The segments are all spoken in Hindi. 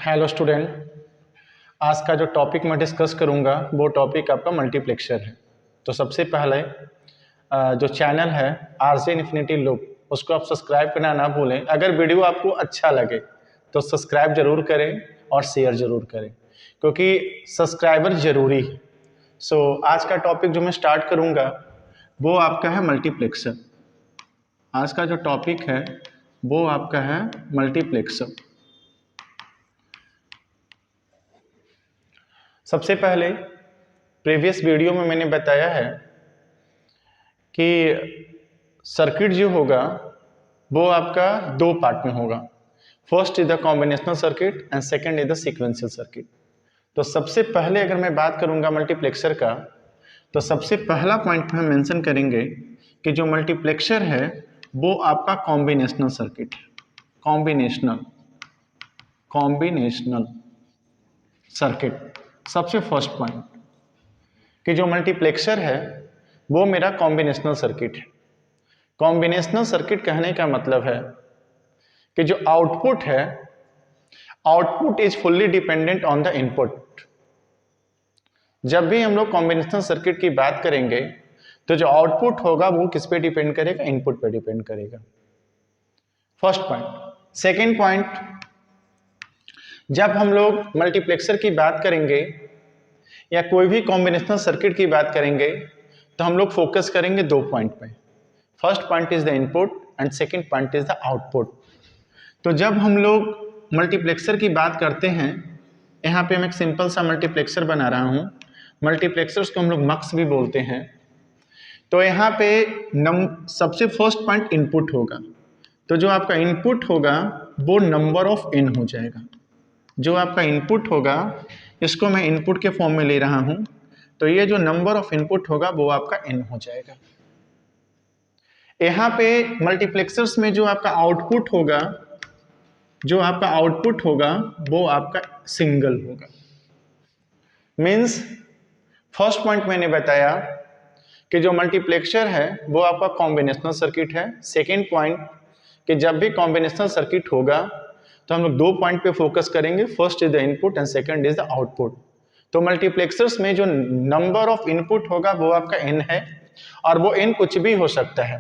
हेलो स्टूडेंट, आज का जो टॉपिक मैं डिस्कस करूंगा वो टॉपिक आपका मल्टीप्लेक्सर है। तो सबसे पहले जो चैनल है आरजे इन्फिनिटी लूप, उसको आप सब्सक्राइब करना ना भूलें। अगर वीडियो आपको अच्छा लगे तो सब्सक्राइब जरूर करें और शेयर जरूर करें, क्योंकि सब्सक्राइबर जरूरी है। आज का टॉपिक जो मैं स्टार्ट करूंगा वो आपका है मल्टीप्लेक्सर। आज का जो टॉपिक है वो आपका है मल्टीप्लेक्सर। सबसे पहले प्रीवियस वीडियो में मैंने बताया है कि सर्किट जो होगा वो आपका दो पार्ट में होगा। First is the combinational circuit and second is the sequential circuit. तो सबसे पहले अगर मैं बात करूंगा मल्टीप्लेक्सर का, तो सबसे पहला पॉइंट हम मेंशन करेंगे कि जो मल्टीप्लेक्सर है वो आपका कॉम्बिनेशनल सर्किट है। कॉम्बिनेशनल सर्किट सबसे फर्स्ट पॉइंट कि जो मल्टीप्लेक्सर है वो मेरा कॉम्बिनेशनल सर्किट है। कॉम्बिनेशनल सर्किट कहने का मतलब है कि जो आउटपुट है, output is fully dependent on the input. जब भी हम लोग कॉम्बिनेशनल सर्किट की बात करेंगे तो जो आउटपुट होगा वो किस पे डिपेंड करेगा? इनपुट पे डिपेंड करेगा। First point. सेकेंड पॉइंट, जब हम लोग मल्टीप्लेक्सर की बात करेंगे या कोई भी कॉम्बिनेशनल सर्किट की बात करेंगे तो हम लोग फोकस करेंगे दो पॉइंट पे। First point is the input and second point is the output. तो जब हम लोग मल्टीप्लेक्सर की बात करते हैं, यहाँ पे मैं एक सिंपल सा मल्टीप्लेक्सर बना रहा हूँ। मल्टीप्लेक्सर्स को हम लोग मक्स भी बोलते हैं। तो यहाँ पे सबसे फर्स्ट पॉइंट इनपुट होगा। तो जो आपका इनपुट होगा वो नंबर ऑफ n हो जाएगा। जो आपका इनपुट होगा इसको मैं इनपुट के फॉर्म में ले रहा हूं, तो ये जो नंबर ऑफ इनपुट होगा वो आपका n हो जाएगा। यहाँ पे मल्टीप्लेक्सर्स में जो आपका आउटपुट होगा वो आपका सिंगल होगा। मींस फर्स्ट पॉइंट मैंने बताया कि जो मल्टीप्लेक्सर है वो आपका कॉम्बिनेशनल सर्किट है। सेकेंड पॉइंट कि जब भी कॉम्बिनेशनल सर्किट होगा तो हम लोग दो पॉइंट पे फोकस करेंगे। First is the input and second is the output. तो मल्टीप्लेक्सर्स में जो नंबर ऑफ इनपुट होगा वो आपका n है, और वो n कुछ भी हो सकता है।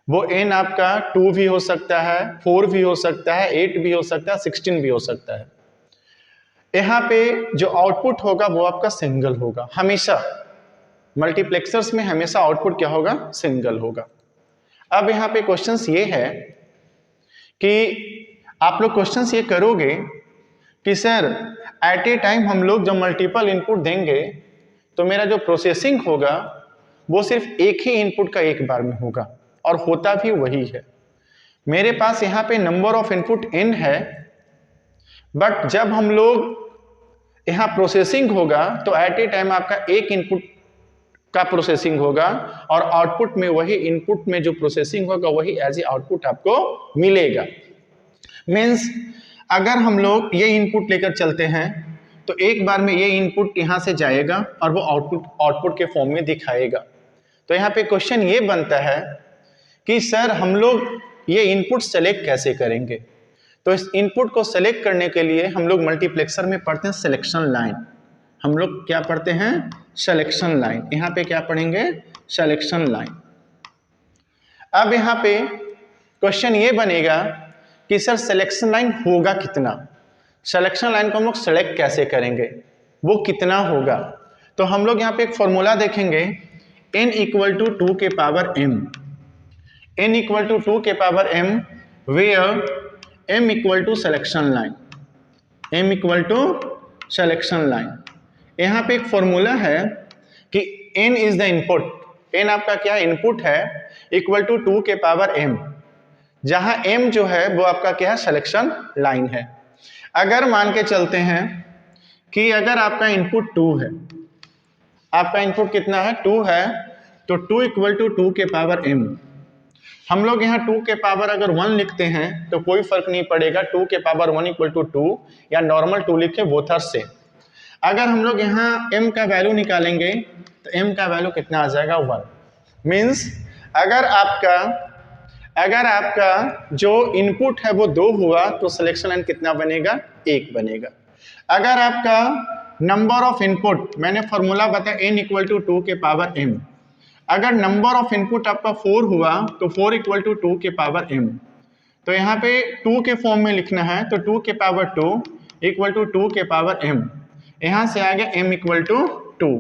वो n आपका 2 भी हो सकता है, 4 भी हो सकता है, 8 भी हो सकता है, 16 भी हो सकता है। यहाँ पे जो आउटपुट होगा वो आपका सिंगल होगा। हमेशा मल्टीप्लेक्सर्स में हमेशा आउटपुट क्या होगा? सिंगल होगा। अब यहाँ पे क्वेश्चंस ये है कि आप लोग क्वेश्चंस ये करोगे कि सर एट ए टाइम हम लोग जब मल्टीपल इनपुट देंगे तो मेरा जो प्रोसेसिंग होगा वो सिर्फ एक ही इनपुट का एक बार में होगा, और होता भी वही है। मेरे पास यहाँ पे नंबर ऑफ इनपुट n है, बट जब हम लोग यहाँ प्रोसेसिंग होगा तो एट ए टाइम आपका एक इनपुट का प्रोसेसिंग होगा, और आउटपुट में वही इनपुट में जो प्रोसेसिंग होगा वही एज ए आउटपुट आपको मिलेगा। मीन्स अगर हम लोग ये इनपुट लेकर चलते हैं तो एक बार में ये इनपुट यहाँ से जाएगा और वो आउटपुट के फॉर्म में दिखाएगा। तो यहाँ पे क्वेश्चन ये बनता है कि सर हम लोग ये इनपुट सेलेक्ट कैसे करेंगे? तो इस इनपुट को सेलेक्ट करने के लिए हम लोग मल्टीप्लेक्सर में पढ़ते हैं सिलेक्शन लाइन। हम लोग क्या पढ़ते हैं? Selection line. यहाँ पे क्या पढ़ेंगे? Selection line. अब यहाँ पे क्वेश्चन ये बनेगा कि सर सिलेक्शन लाइन होगा कितना? सिलेक्शन लाइन को हम लोग सेलेक्ट कैसे करेंगे? वो कितना होगा? तो हम लोग यहाँ पे एक फॉर्मूला देखेंगे, n इक्वल टू 2 के power m। n equal to 2 के power m where m equal to selection line. m equal to selection line. यहाँ पे एक फॉर्मूला है कि n is the input. n आपका क्या इनपुट है? इक्वल टू 2 के पावर m, जहां m जो है वो आपका क्या है? सिलेक्शन लाइन है। अगर मान के चलते हैं कि अगर आपका इनपुट 2 है, आपका इनपुट कितना है? 2 है, तो 2 इक्वल टू 2 के पावर m। हम लोग यहाँ 2 के पावर अगर 1 लिखते हैं तो कोई फर्क नहीं पड़ेगा, 2 के पावर 1 इक्वल टू 2 या नॉर्मल 2 लिखे बोथ से। अगर हम लोग यहाँ m का वैल्यू निकालेंगे तो m का वैल्यू कितना आ जाएगा? 1। मीन्स अगर आपका अगर आपका जो इनपुट है वो 2 हुआ तो सिलेक्शन लाइन कितना बनेगा, 1 बनेगा। अगर आपका नंबर ऑफ इनपुट, मैंने फॉर्मूला बताया n इक्वल टू 2 के पावर m, अगर नंबर ऑफ इनपुट आपका 4 हुआ तो 4 इक्वल टू 2 के पावर m, तो यहाँ पे 2 के फॉर्म में लिखना है तो 2 के पावर 2 इक्वल टू 2 के पावर m, यहाँ से आ गया m इक्वल टू 2।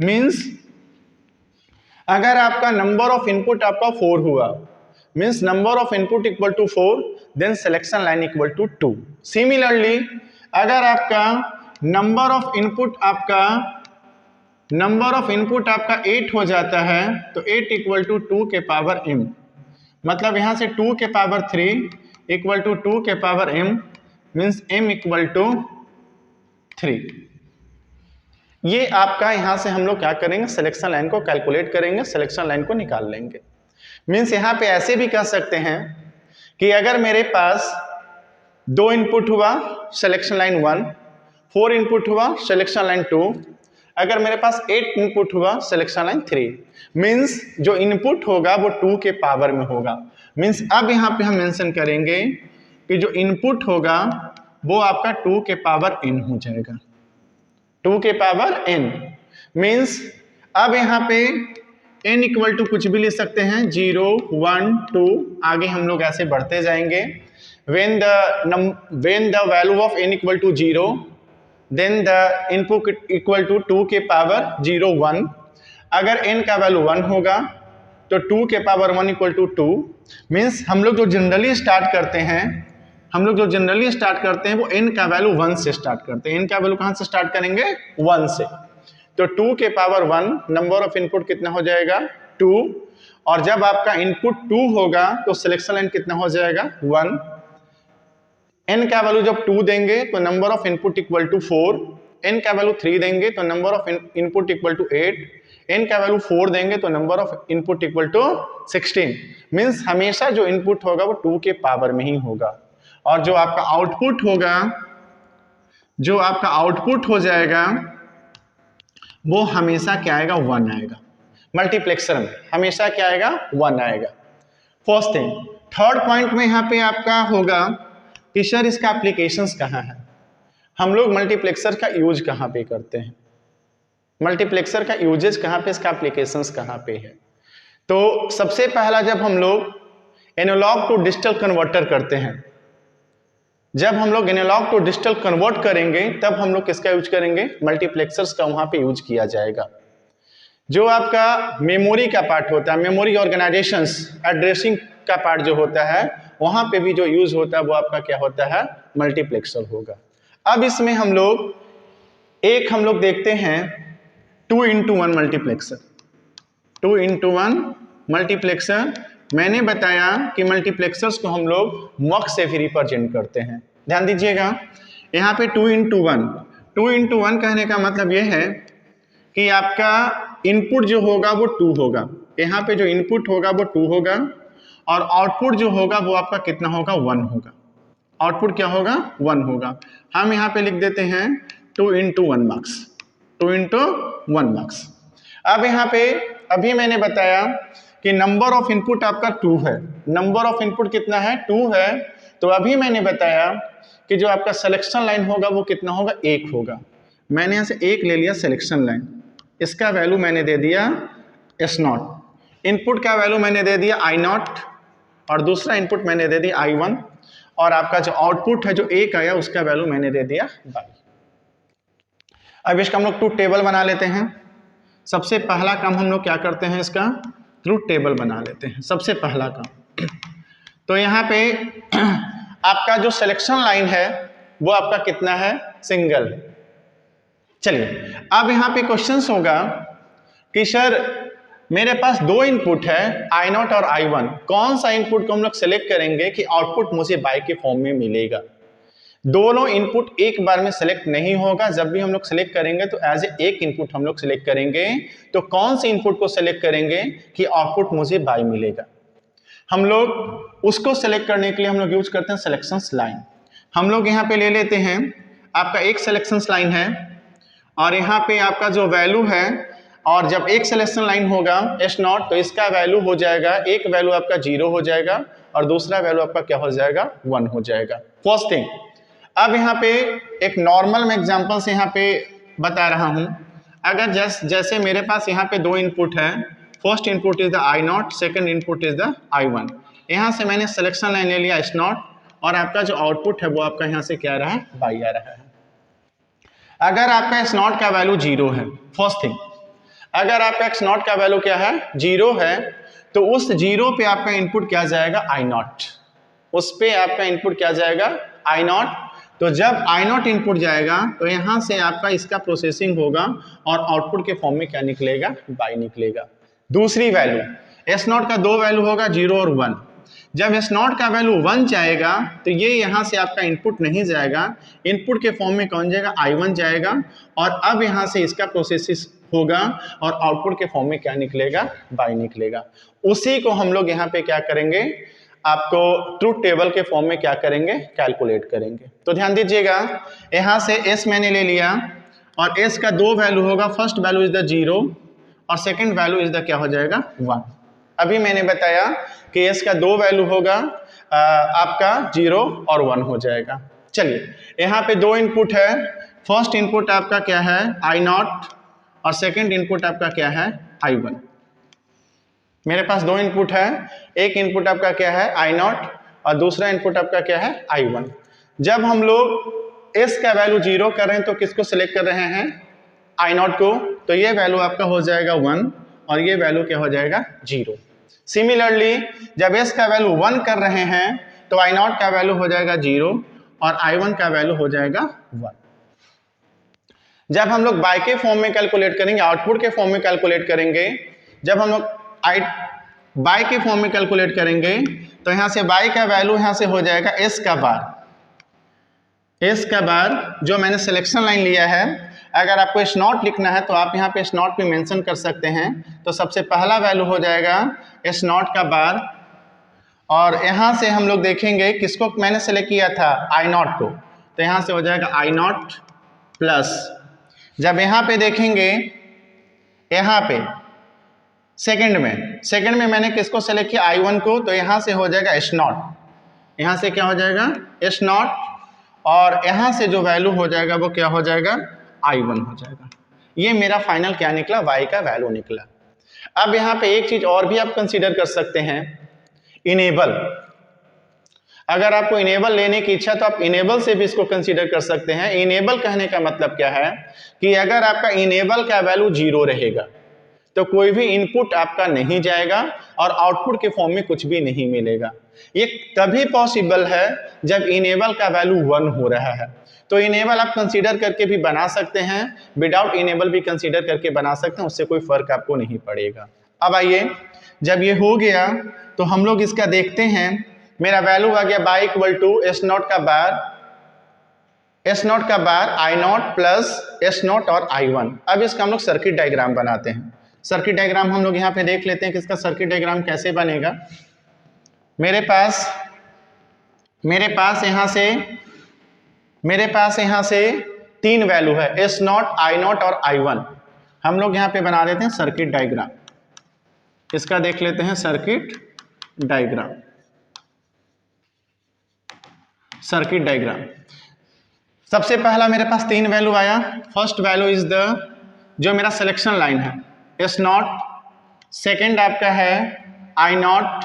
मीन्स अगर आपका नंबर ऑफ इनपुट आपका 4 हुआ, means number of input equal to 4, then selection line equal to 2। Similarly अगर आपका नंबर ऑफ इनपुट आपका 8 हो जाता है तो 8 इक्वल टू 2 के पावर m, मतलब यहाँ से 2 के पावर 3 इक्वल टू 2 के power m, means m equal to 3। ये आपका यहाँ से हम लोग क्या करेंगे, सिलेक्शन लाइन को कैलकुलेट करेंगे, सिलेक्शन लाइन को निकाल लेंगे। मीन्स यहाँ पे ऐसे भी कह सकते हैं कि अगर मेरे पास 2 इनपुट हुआ सिलेक्शन लाइन 1, 4 इनपुट हुआ सिलेक्शन लाइन 2, अगर मेरे पास 8 इनपुट हुआ सिलेक्शन लाइन 3, मीन्स जो इनपुट होगा वो 2 के पावर में होगा। मीन्स अब यहाँ पे हम मेंशन करेंगे कि जो इनपुट होगा वो आपका 2 के पावर n हो जाएगा, 2 के पावर n। मीन्स अब यहाँ पे n इक्वल टू कुछ भी ले सकते हैं, 0, 1, 2, आगे हम लोग ऐसे बढ़ते जाएंगे। when the value of n equal to 0, then the input equal to 2 के पावर 0, 1। अगर n का वैल्यू 1 होगा तो 2 के पावर 1 इक्वल टू 2। मीन्स हम लोग जो जनरली स्टार्ट करते हैं वो n का वैल्यू 1 से स्टार्ट करते हैं। n का वैल्यू कहाँ से स्टार्ट करेंगे, 1 से। तो 2 के पावर 1, नंबर ऑफ इनपुट कितना हो जाएगा, 2। और जब आपका इनपुट 2 होगा तो सिलेक्शन लाइन कितना हो जाएगा, 1। n का वैल्यू जब 2 देंगे तो number of input equal to 4, n का वैल्यू 3 देंगे तो number of input equal to 8, n का वैल्यू 4 देंगे तो number of input equal to 16। Means हमेशा जो इनपुट होगा वो 2 के पावर में ही होगा, और जो आपका आउटपुट हो जाएगा वो हमेशा क्या आएगा, 1 आएगा। मल्टीप्लेक्सर में हमेशा क्या आएगा, 1 आएगा। First thing. थर्ड पॉइंट में यहाँ पे आपका होगा कि सर इसका एप्लीकेशंस कहाँ है, हम लोग मल्टीप्लेक्सर का यूज कहाँ पे करते हैं, मल्टीप्लेक्सर का यूजेज कहाँ पे, इसका एप्लीकेशंस कहाँ पे है। तो सबसे पहला जब हम लोग एनालॉग टू डिजिटल कन्वर्टर करते हैं, जब हम लोग एनालॉग टू डिजिटल कन्वर्ट करेंगे तब हम लोग किसका यूज करेंगे, मल्टीप्लेक्सर्स का वहां पे यूज किया जाएगा। जो आपका मेमोरी का पार्ट होता है, मेमोरी ऑर्गेनाइजेशंस, एड्रेसिंग का पार्ट जो होता है, वहां पे भी जो यूज होता है वो आपका क्या होता है, मल्टीप्लेक्सर होगा। अब इसमें हम लोग देखते हैं 2x1 मल्टीप्लेक्सर। 2x1 मल्टीप्लेक्सर, मैंने बताया कि मल्टीप्लेक्सर्स को हम लोग मक्स से भी रिप्रेजेंट करते हैं। ध्यान दीजिएगा, यहाँ पे 2x1 कहने का मतलब ये है कि आपका इनपुट जो होगा वो 2 होगा, यहाँ पे जो इनपुट होगा वो 2 होगा, और आउटपुट जो होगा वो आपका कितना होगा, 1 होगा। आउटपुट क्या होगा, 1 होगा। हम यहाँ पे लिख देते हैं 2x1 मार्क्स, 2x1 मार्क्स। अब यहाँ पे अभी मैंने बताया कि नंबर ऑफ इनपुट आपका 2 है, नंबर ऑफ इनपुट कितना है, 2 है। तो अभी मैंने बताया कि जो आपका सिलेक्शन लाइन होगा वो कितना होगा, 1 होगा। मैंने यहाँ से 1 ले लिया सिलेक्शन लाइन, इसका वैल्यू मैंने दे दिया S0, इनपुट का वैल्यू मैंने दे दिया I0, और दूसरा इनपुट मैंने दे दिया I1, और आपका जो आउटपुट है जो 1 आया उसका वैल्यू मैंने दे दिया y। अब इसका हम लोग ट्रूथ टेबल बना लेते हैं। सबसे पहला काम हम लोग क्या करते हैं, इसका ट्रूथ टेबल बना लेते हैं, सबसे पहला काम। तो यहाँ पे आपका जो सिलेक्शन लाइन है वो आपका कितना है, सिंगल है। चलिए अब यहाँ पे क्वेश्चंस होगा कि सर मेरे पास 2 इनपुट है I0 और I1, कौन सा इनपुट को हम लोग सेलेक्ट करेंगे कि आउटपुट मुझे बाय के फॉर्म में मिलेगा। दोनों इनपुट एक बार में सेलेक्ट नहीं होगा, जब भी हम लोग सेलेक्ट करेंगे तो एज एक इनपुट हम लोग सेलेक्ट करेंगे। तो कौन से इनपुट को सेलेक्ट करेंगे कि आउटपुट मुझे बाय मिलेगा, हम लोग उसको सेलेक्ट करने के लिए हम लोग यूज करते हैं सिलेक्शंस लाइन। हम लोग यहाँ पे ले लेते हैं, आपका एक सिलेक्शंस लाइन है और यहाँ पे आपका जो वैल्यू है, और जब एक सिलेक्शन लाइन होगा S0 तो इसका वैल्यू हो जाएगा, एक वैल्यू आपका 0 हो जाएगा और दूसरा वैल्यू आपका क्या हो जाएगा, 1 हो जाएगा। First thing. अब यहाँ पे एक नॉर्मल में एग्जांपल से यहाँ पे बता रहा हूँ। अगर जैसे मेरे पास यहाँ पे दो इनपुट है, first input is the I0, second input is the I1। यहाँ से मैंने सिलेक्शन लाइन ले लिया S0 और आपका जो आउटपुट है वो आपका यहाँ से क्या आ रहा है, Y आ रहा है। अगर आपका S0 का वैल्यू 0 है, फर्स्ट थिंग, अगर आपका X0 का वैल्यू क्या है, 0 है, तो उस 0 पे आपका इनपुट क्या जाएगा, I0। उस पे आपका इनपुट क्या जाएगा, I0। तो जब I0 इनपुट जाएगा तो यहाँ से आपका इसका प्रोसेसिंग होगा और आउटपुट के फॉर्म में क्या निकलेगा, Y निकलेगा। दूसरी वैल्यू S0 का दो वैल्यू होगा, 0 और 1। जब S0 का वैल्यू 1 जाएगा तो ये यहाँ से आपका इनपुट नहीं जाएगा, इनपुट के फॉर्म में कौन जाएगा, I1 जाएगा और अब यहाँ से इसका प्रोसेसिंग होगा और आउटपुट के फॉर्म में क्या निकलेगा, Y निकलेगा। उसी को हम लोग यहाँ पे क्या करेंगे, आपको ट्रूथ टेबल के फॉर्म में क्या करेंगे, कैलकुलेट करेंगे। तो ध्यान दीजिएगा, यहाँ से S मैंने ले लिया और S का दो वैल्यू होगा, फर्स्ट वैल्यू इज द 0 और सेकंड वैल्यू इज द क्या हो जाएगा, 1। अभी मैंने बताया कि S का दो वैल्यू होगा, आपका 0 और 1 हो जाएगा। चलिए, यहाँ पे दो इनपुट है, फर्स्ट इनपुट आपका क्या है, I0 और सेकंड इनपुट आपका क्या है, I1। मेरे पास दो इनपुट है, एक इनपुट आपका क्या है, I0 और दूसरा इनपुट आपका क्या है, I1। जब हम लोग S का वैल्यू 0 कर रहे हैं तो किसको सिलेक्ट कर रहे हैं, I0 को, तो ये वैल्यू आपका हो जाएगा 1 और ये वैल्यू क्या हो जाएगा, 0। सिमिलरली जब S का वैल्यू 1 कर रहे हैं तो I0 का वैल्यू हो जाएगा 0 और I1 का वैल्यू हो जाएगा 1। जब हम लोग Y के फॉर्म में कैलकुलेट करेंगे, आउटपुट के फॉर्म में कैलकुलेट करेंगे, जब हम लोग Y के फॉर्म में कैलकुलेट करेंगे तो यहाँ से Y का वैल्यू यहाँ से हो जाएगा S का बार। S का बार जो मैंने सिलेक्शन लाइन लिया है, अगर आपको S0 लिखना है तो आप यहाँ पे S0 पे मेंशन कर सकते हैं। तो सबसे पहला वैल्यू हो जाएगा S0 का बार और यहाँ से हम लोग देखेंगे किसको मैंने सेलेक्ट किया था, I0 को, तो यहाँ से हो जाएगा I0 प्लस, जब यहाँ पे देखेंगे, यहाँ पे सेकंड में मैंने किसको सेलेक्ट किया, I1 को, तो यहाँ से हो जाएगा S0। यहाँ से क्या हो जाएगा, S0 और यहाँ से जो वैल्यू हो जाएगा वो क्या हो जाएगा, I1 हो जाएगा। ये मेरा फाइनल क्या निकला, Y का वैल्यू निकला। अब यहाँ पे एक चीज और भी आप कंसीडर कर सकते हैं, इनेबल। अगर आपको इनेबल लेने की इच्छा तो आप इनेबल से भी इसको कंसीडर कर सकते हैं। इनेबल कहने का मतलब क्या है कि अगर आपका इनेबल का वैल्यू 0 रहेगा तो कोई भी इनपुट आपका नहीं जाएगा और आउटपुट के फॉर्म में कुछ भी नहीं मिलेगा। ये तभी पॉसिबल है जब इनेबल का वैल्यू 1 हो रहा है। तो इनेबल आप कंसीडर करके भी बना सकते हैं, विदाउट इनेबल भी कंसीडर करके बना सकते हैं, उससे कोई फर्क आपको नहीं पड़ेगा। अब आइए, जब ये हो गया तो हम लोग इसका देखते हैं। मेरा वैल्यू आ गया y इक्वल टू S0 का बार I0 प्लस S0 और I1। अब इसका हम लोग सर्किट डायग्राम बनाते हैं। सर्किट डायग्राम हम लोग यहाँ पे देख लेते हैं कि इसका सर्किट डायग्राम कैसे बनेगा। मेरे पास यहाँ से तीन वैल्यू है, S0, I0 और I1। हम लोग यहाँ पे बना देते हैं सर्किट डायग्राम। इसका देख लेते हैं सर्किट डायग्राम। सबसे पहला मेरे पास तीन वैल्यू आया। फर्स्ट वैल्यू इज द जो मेरा सिलेक्शन लाइन है S0, सेकेंड आपका है I0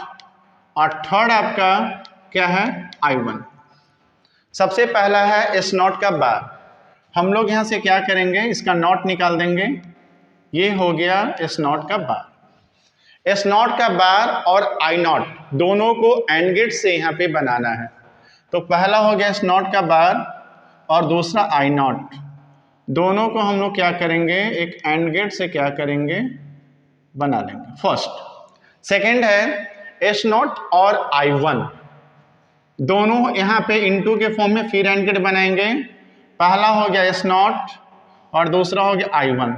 और थर्ड आपका क्या है I1। सबसे पहला है S0 का बार। हम लोग यहाँ से क्या करेंगे, इसका नॉट निकाल देंगे। ये हो गया S0 का बार। S0 का बार और I0 दोनों को एंड गेट से यहाँ पे बनाना है। तो पहला हो गया S0 का बार और दूसरा I0, दोनों को हम लोग क्या करेंगे, एक एंड गेट से क्या करेंगे, बना लेंगे फर्स्ट। सेकेंड है S0 और I1, दोनों यहाँ पे इनटू के फॉर्म में फिर एंड गेट बनाएंगे। पहला हो गया S0 और दूसरा हो गया I1।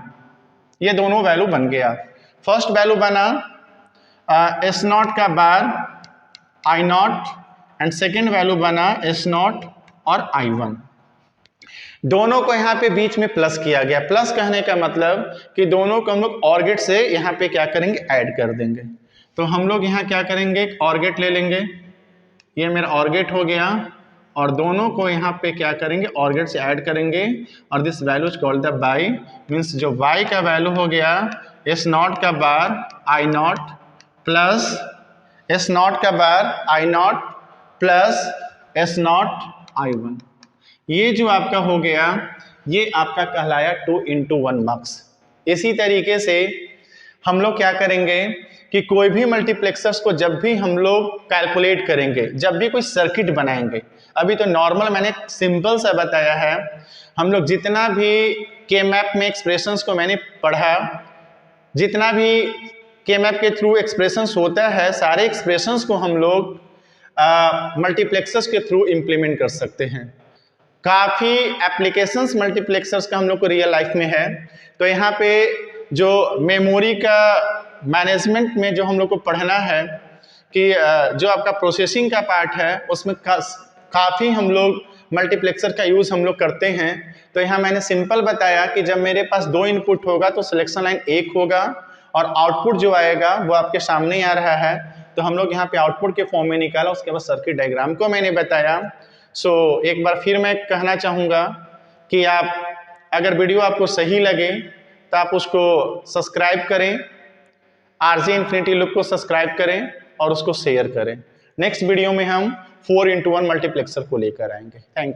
ये दोनों वैल्यू बन गया। फर्स्ट वैल्यू बना S0 का बार I0 एंड सेकेंड वैल्यू बना S0 और I1। दोनों को यहाँ पे बीच में प्लस किया गया। प्लस कहने का मतलब कि दोनों को हम लोग ऑर गेट से यहाँ पे क्या करेंगे, ऐड कर देंगे। तो हम लोग यहाँ क्या करेंगे, एक ऑर गेट ले लेंगे। ये मेरा ऑर गेट हो गया और दोनों को यहाँ पे क्या करेंगे, ऑर गेट से ऐड करेंगे और this value is called the by, means जो y का वैल्यू हो गया एस नॉट का bar I naught plus S naught का bar I naught plus S naught I one. ये जो आपका हो गया ये आपका कहलाया 2 into 1 मार्क्स। इसी तरीके से हम लोग क्या करेंगे कि कोई भी मल्टीप्लेक्सर्स को जब भी हम लोग कैलकुलेट करेंगे, जब भी कोई सर्किट बनाएंगे, अभी तो नॉर्मल मैंने सिंपल सा बताया है, हम लोग जितना भी के मैप में एक्सप्रेशंस को मैंने पढ़ा, जितना भी के मैप के थ्रू एक्सप्रेशंस होता है, सारे एक्सप्रेशंस को हम लोग मल्टीप्लेक्सर्स के थ्रू इम्प्लीमेंट कर सकते हैं। काफ़ी एप्लीकेशंस मल्टीप्लेक्सर्स का हम लोग को रियल लाइफ में है। तो यहाँ पे जो मेमोरी का मैनेजमेंट में जो हम लोग को पढ़ना है कि जो आपका प्रोसेसिंग का पार्ट है उसमें काफ़ी हम लोग मल्टीप्लेक्सर का यूज़ हम लोग करते हैं। तो यहाँ मैंने सिंपल बताया कि जब मेरे पास 2 इनपुट होगा तो सिलेक्शन लाइन 1 होगा और आउटपुट जो आएगा वो आपके सामने ही आ रहा है, तो हम लोग यहाँ पे आउटपुट के फॉर्म में निकाला, उसके बाद सर्किट डायग्राम को मैंने बताया। सो एक बार फिर मैं कहना चाहूँगा कि आप अगर वीडियो आपको सही लगे तो आप उसको सब्सक्राइब करें, आरजे इन्फिनिटी लुक को सब्सक्राइब करें और उसको शेयर करें। नेक्स्ट वीडियो में हम 4 into 1 मल्टीप्लेक्सर को लेकर आएंगे। Thank you.